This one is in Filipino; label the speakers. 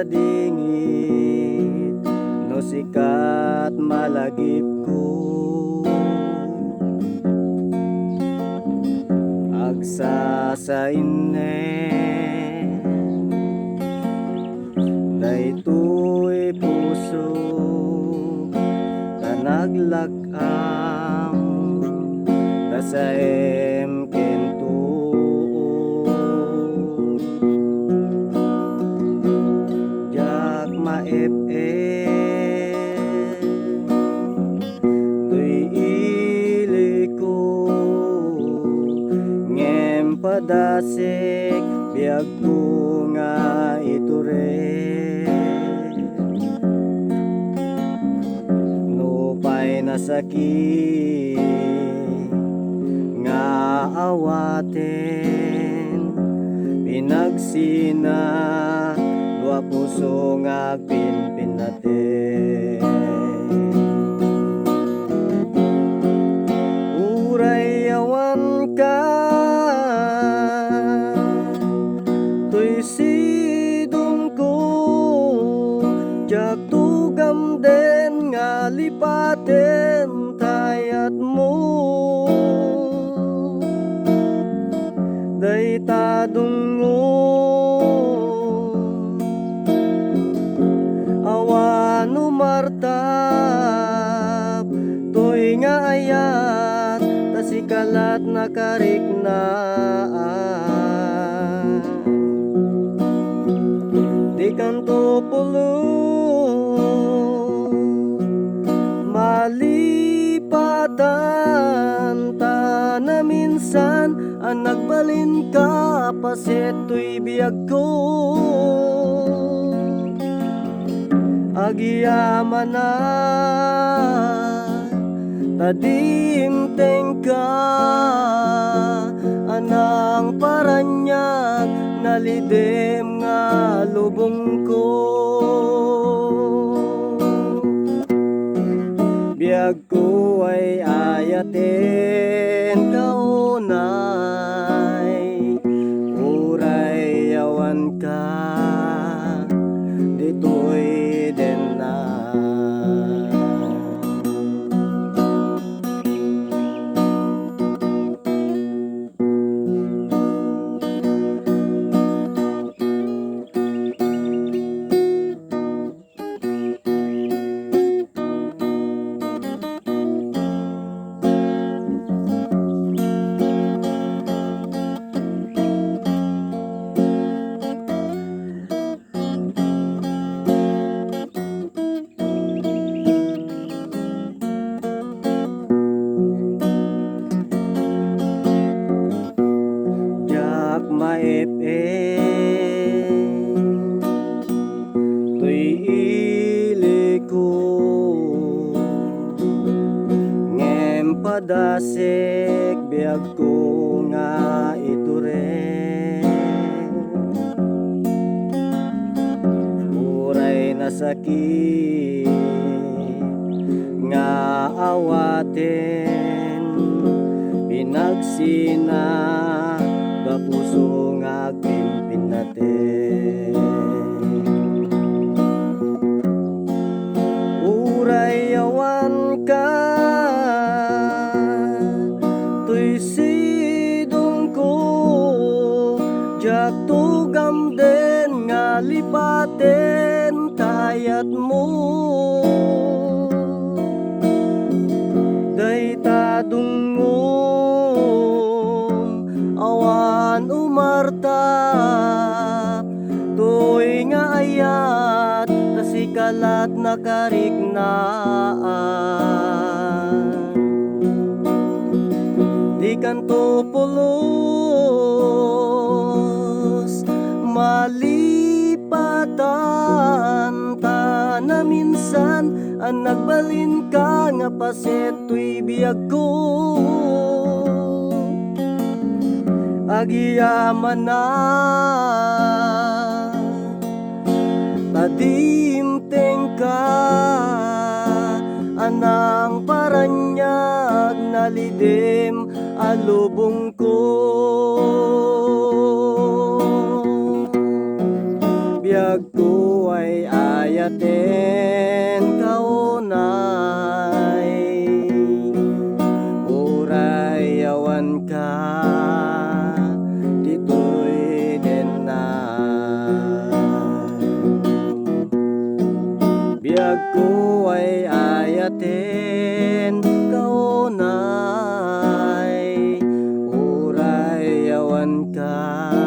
Speaker 1: sa dingit no sikat malagip ko agsa sa init daytoy puso naglag-am kasaem kento jak tuy iliko ngem padasik biag ko nga iture nasakit nga awaten pinagsina dua puso nga pinpinaten uray awan ka tuy sidong ko jak tugam den nga lipaten tayat mo day tadungo awan umartap toy nga ayat tasikalat nakarikna di kanto pulo malipatan ta na minsan ang nagbalin ka paseto'y biyag ko agiyaman na tadimteng ka anang paranyag nalidem nga lubong ko biag ko ay ayaten kaunay uray awan ka dito'y den na tuy iliko ngem padasik biag ko nga iture uray nasakit nga awaten pinagsina da puso nga agpimpinaten uray awan ka tuy sidong ko jak tugam den nga lipaten tayat mo day tadungo awan umartap toy nga ayat tasikalat nakariknaan di kanto pulos malipatan ta na minsan ang nagbalin ka nga paseto'y biyag ko agiyaman na tadimteng ka anang paranyag nalidem alubong ko biyag ko ay ayaten kaunay, uray awan ka ditoy denay. Biag ko ay ayaten kaunay, uray awan ka